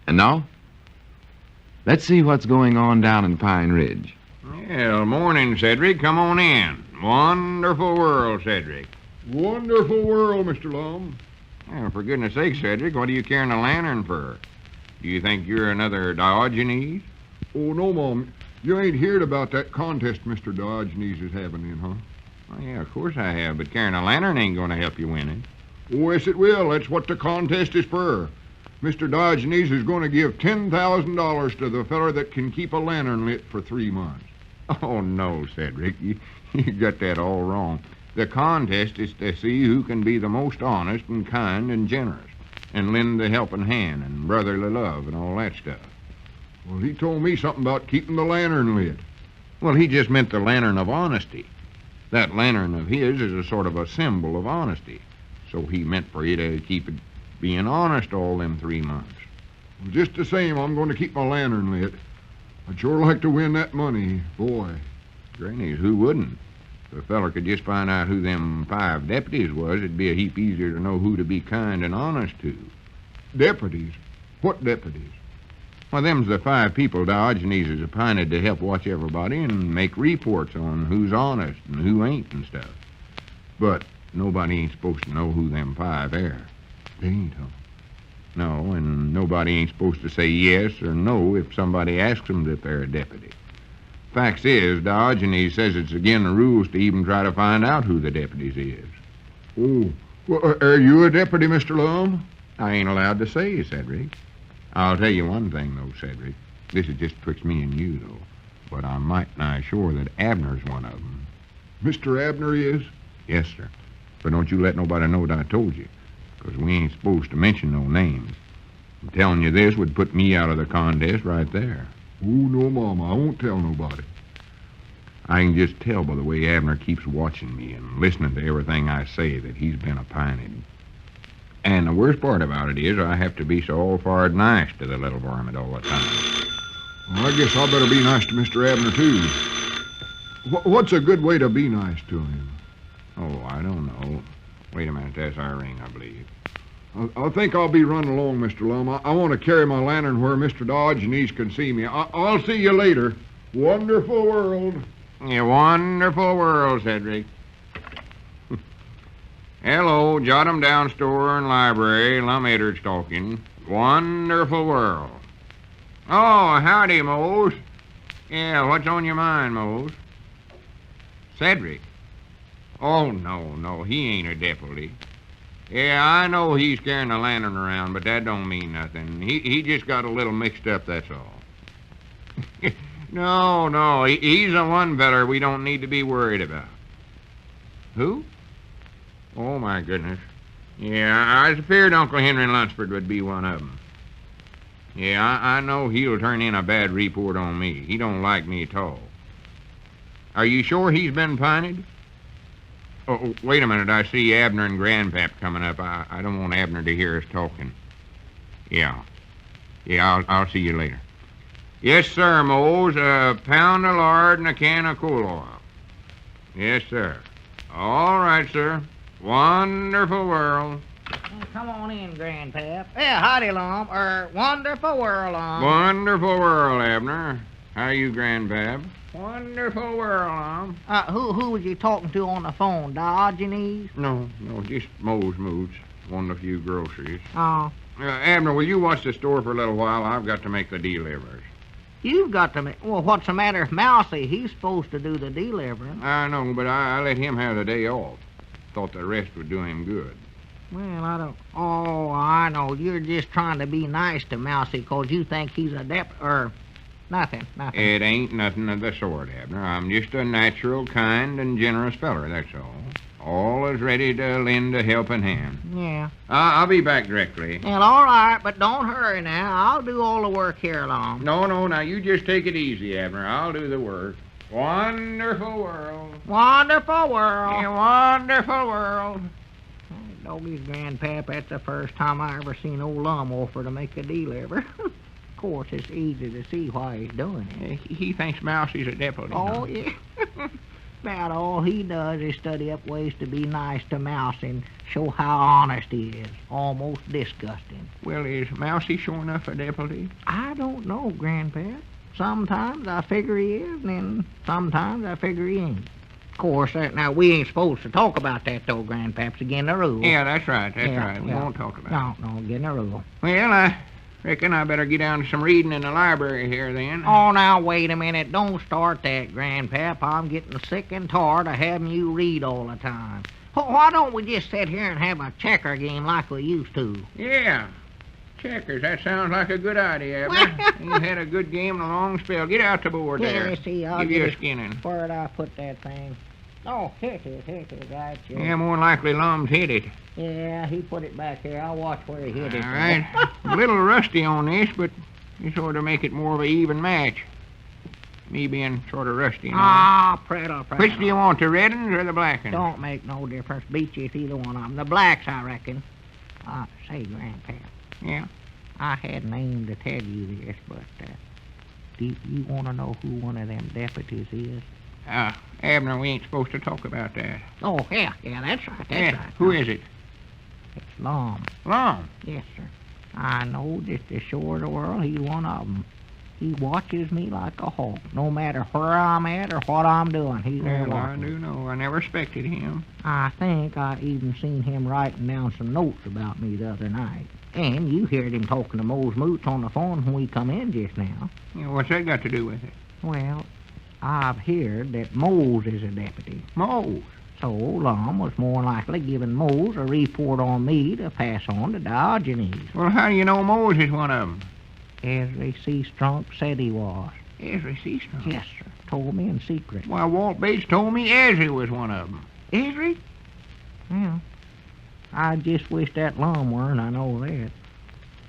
And now, let's see what's going on down in Pine Ridge. Well, morning, Cedric. Come on in. Wonderful world, Cedric. Wonderful world, Mr. Lum. Well, for goodness sake, Cedric, what are you carrying a lantern for? Do you think you're another Diogenes? Oh, no, Mom. You ain't heard about that contest Mr. Diogenes is having in, huh? Well, yeah, of course I have, but carrying a lantern ain't going to help you win it. Oh, yes, it will. That's what the contest is for. Mr. Diogenes is going to give $10,000 to the feller that can keep a lantern lit for 3 months. Oh, no, Cedric. You got that all wrong. The contest is to see who can be the most honest and kind and generous and lend a helping hand and brotherly love and all that stuff. Well, he told me something about keeping the lantern lit. Well, he just meant the lantern of honesty. That lantern of his is a sort of a symbol of honesty. So he meant for you to keep it being honest all them 3 months. Well, just the same, I'm going to keep my lantern lit. I'd sure like to win that money, boy. Grannies, who wouldn't? If a feller could just find out who them 5 deputies was, it'd be a heap easier to know who to be kind and honest to. Deputies? What deputies? Well, them's the 5 people Diogenes is appointed to help watch everybody and make reports on who's honest and who ain't and stuff. But nobody ain't supposed to know who them 5 are. They ain't, huh? No, and nobody ain't supposed to say yes or no if somebody asks them if they're a deputy. Facts is, Diogenes says it's again the rules to even try to find out who the deputies is. Oh, well, are you a deputy, Mr. Lum? I ain't allowed to say, Cedric. I'll tell you one thing, though, Cedric. This is just betwixt me and you, though. But I'm mighty nigh sure that Abner's one of them. Mr. Abner is? Yes, sir. But don't you let nobody know that I told you, because we ain't supposed to mention no names. And telling you this would put me out of the contest right there. Oh, no, Mama, I won't tell nobody. I can just tell by the way Abner keeps watching me and listening to everything I say that he's been opining. And the worst part about it is I have to be so all-fired nice to the little varmint all the time. Well, I guess I better be nice to Mr. Abner, too. What's a good way to be nice to him? Oh, I don't know. Wait a minute, that's our ring, I believe. I think I'll be running along, Mr. Lum. I want to carry my lantern where Mr. Diogenes can see me. I'll see you later. Wonderful world. Yeah, wonderful world, Cedric. Hello, jot 'em down, store and library. Lum Edwards talking. Wonderful world. Oh, howdy, Mose. Yeah, what's on your mind, Mose? Cedric. Oh, no, he ain't a deputy. Yeah, I know he's carrying a lantern around, but that don't mean nothing. He just got a little mixed up, that's all. No, he's the one feller we don't need to be worried about. Who? Oh, my goodness. Yeah, I feared Uncle Henry Lunsford would be one of them. Yeah, I know he'll turn in a bad report on me. He don't like me at all. Are you sure he's been pinted? Oh, wait a minute. I see Abner and Grandpap coming up. I don't want Abner to hear us talking. Yeah, I'll see you later. Yes, sir, Mose. A pound of lard and a can of cool oil. Yes, sir. All right, sir. Wonderful world. Come on in, Grandpap. Yeah, howdy, Lum. Wonderful world, Lum. Wonderful world, Abner. How you, Grandpap? Wonderful world, Lum. Who was you talking to on the phone, Diogenes? No, just Mose Moots. Wanted a few groceries. Oh. Abner, will you watch the store for a little while? I've got to make the delivers. You've got to make... Well, what's the matter if Mousy? He's supposed to do the delivering. I know, but I let him have the day off. Thought the rest would do him good. Well, I don't... Oh, I know. You're just trying to be nice to Mousy because you think he's a Nothing. It ain't nothing of the sort, Abner. I'm just a natural, kind, and generous feller, that's all. Always ready to lend a helping hand. Yeah. I'll be back directly. Well, all right, but don't hurry now. I'll do all the work here along. No, now you just take it easy, Abner. I'll do the work. Wonderful world. Wonderful world. Yeah, wonderful world. Doggy's Grandpap, that's the first time I ever seen old Lum offer to make a deliver. Of course, it's easy to see why he's doing it. He thinks Mousy's a deputy. Oh, yeah. about all he does is study up ways to be nice to Mouse and show how honest he is. Almost disgusting. Well, is Mousy sure enough a deputy? I don't know, Grandpap. Sometimes I figure he is, and then sometimes I figure he ain't. Of course, now we ain't supposed to talk about that, though, Grandpap. It's against the rule. Yeah, that's right. Yeah, Right. We yeah. won't talk about it. No, against the rule. Well, I reckon I better get down to some reading in the library here then. Oh, now, wait a minute. Don't start that, Grandpap. I'm getting sick and tired of having you read all the time. Why don't we just sit here and have a checker game like we used to? Yeah. Checkers, that sounds like a good idea, Abner. You've had a good game in a long spell. Get out the board there. Yeah, see, I'll Give get you a it. skinning. Where'd I put that thing? Oh, here it is, right here. Yeah, more likely Lum's hit it. Yeah, he put it back there. I'll watch where he hit it. All right. A little rusty on this, but you sort of make it more of an even match. Me being sort of rusty now. Ah, Prattle. Which do you want, the red uns or the black uns? Don't make no difference. Beat you with either one of them. The blacks, I reckon. Say, Grandpap, Yeah. I hadn't aimed to tell you this, but do you want to know who one of them deputies is? Abner, we ain't supposed to talk about that. Oh, yeah, that's right, Yeah. Who is it? It's Lum. Lum. Yes, sir. I know just as sure the world he's one of 'em. He watches me like a hawk, no matter where I'm at or what I'm doing. He's there Well, I watching. do know. I never respected him. I think I even seen him writing down some notes about me the other night. And you heard him talking to Mose Moots on the phone when we come in just now. Yeah, what's that got to do with it? Well, I've heard that Mose is a deputy. Mose. So Lum was more likely giving Mose a report on me to pass on to Diogenes. Well, how do you know Mose is one of them? Ezra C. Strunk said he was. Ezra Seastrom. Yes, sir. Told me in secret. Why, Walt Bates told me Ezra was one of them. Ezra? Well, I just wish that Lum weren't, I know that.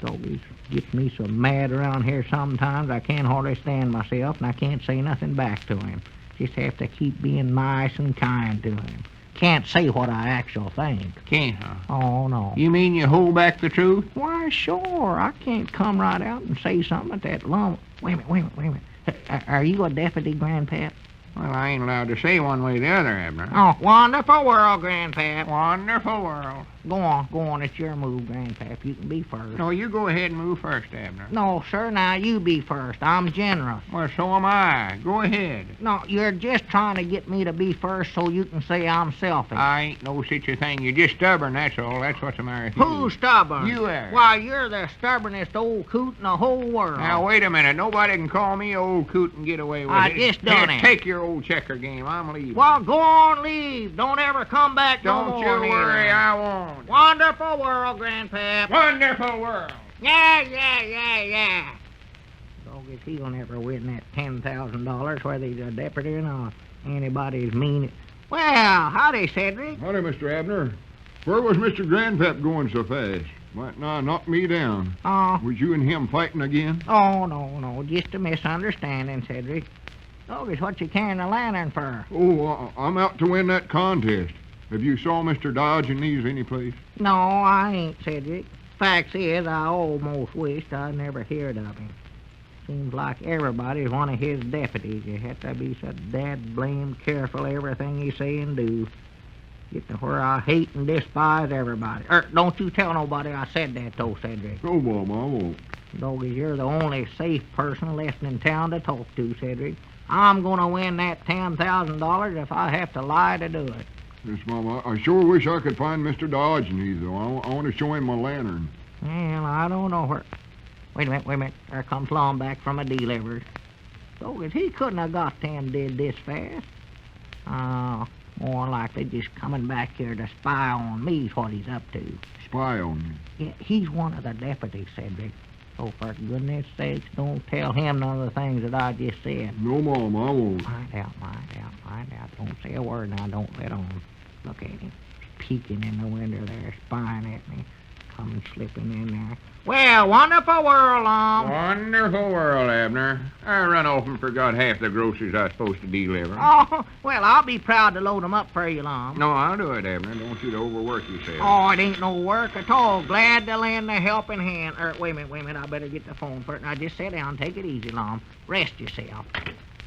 So he gets me so mad around here sometimes I can't hardly stand myself, and I can't say nothing back to him. Just have to keep being nice and kind to him. Can't say what I actually think. Can't, huh? Oh, no. You mean you hold back the truth? Why, sure. I can't come right out and say something at that Lum. Wait a minute. Are you a deputy, Grandpap? Well, I ain't allowed to say one way or the other, Abner. Oh, wonderful world, Grandpap. Wonderful world. Go on. It's your move, Grandpap. You can be first. No, you go ahead and move first, Abner. No, sir. Now you be first. I'm generous. Well, so am I. Go ahead. No, you're just trying to get me to be first so you can say I'm selfish. I ain't no such a thing. You're just stubborn, that's all. That's what's the matter with you. Who's stubborn? You are. Why, you're the stubbornest old coot in the whole world. Now, wait a minute. Nobody can call me old coot and get away with I it. just done Here, it. Take your old checker game. I'm leaving. Well, go on, leave. Don't ever come back no Don't more. you worry, neither. I won't. Wonderful world, Grandpap. Wonderful world. Yeah. Dog, if he'll never win that $10,000, whether he's a deputy or not. Anybody's mean. Well, howdy, Cedric. Howdy, Mr. Abner. Where was Mr. Grandpap going so fast? Might not knock me down. Oh, Was you and him fighting again? no. Just a misunderstanding, Cedric. Dog, is what you carrying a lantern for? Oh, I'm out to win that contest. Have you saw Mr. Diogenes any place? No, I ain't, Cedric. Facts is, I almost wished I never heard of him. Seems like everybody's one of his deputies. You have to be so dad-blamed careful everything you say and do. Get to where I hate and despise everybody. Don't you tell nobody I said that, though, Cedric. Oh, Mom, I won't. Doggy, you're the only safe person left in town to talk to, Cedric. I'm going to win that $10,000 if I have to lie to do it. Yes, Mom, I sure wish I could find Mr. Diogenes, though. I want to show him my lantern. Well, I don't know where... Wait a minute. There comes Lum back from a delivery. Doggy, he couldn't have got them did this fast. More likely just coming back here to spy on me's what he's up to. Spy on me. Yeah, he's one of the deputies, Cedric. Oh, for goodness sakes, don't tell him none of the things that I just said. No, Mom, I won't. Find out. Don't say a word now. Don't let on. Look at him. Peeking in the window there, spying at me. Coming slipping in there. Well, wonderful world, Lum. Wonderful world, Abner. I run off and forgot half the groceries I was supposed to deliver. Oh, well, I'll be proud to load 'em up for you, Lum. No, I'll do it, Abner. Don't want you to overwork yourself. Oh, it ain't no work at all. Glad to lend a helping hand. Wait a minute. I better get the phone first. Now, just sit down. Take it easy, Lum. Rest yourself.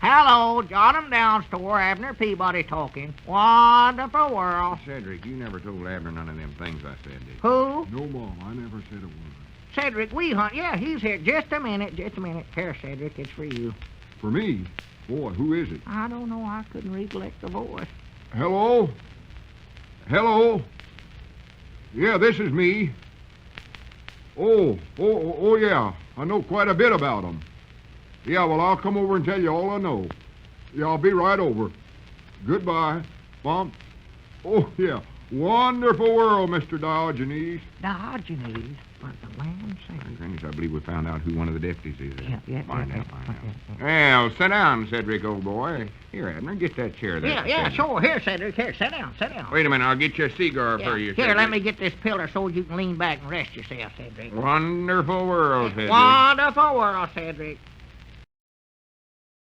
Hello, jot 'em down, store. Abner Peabody talking. Wonderful world. Cedric, you never told Abner none of them things I said, did you? Who? No, Mom, I never said a word. Cedric, we hunt. Yeah, he's here. Just a minute, just a minute. Here, Cedric, it's for you. For me? Boy, who is it? I don't know. I couldn't recollect the voice. Hello? Hello? Yeah, this is me. Oh, yeah. I know quite a bit about 'em. Yeah, well, I'll come over and tell you all I know. Yeah, I'll be right over. Goodbye. Mom? Oh, yeah. Wonderful world, Mr. Diogenes. Diogenes, for the land's sake. Granny, I believe we found out who one of the deputies is. Yeah. Find out. Well, sit down, Cedric, old boy. Here, Abner, get that chair there. Yeah, sure. Here, Cedric. Here, sit down. Wait a minute, I'll get you a cigar for you, Here, Cedric. let me get this pillar so you can lean back and rest yourself, Cedric. Wonderful world, Cedric. Wonderful world, Cedric.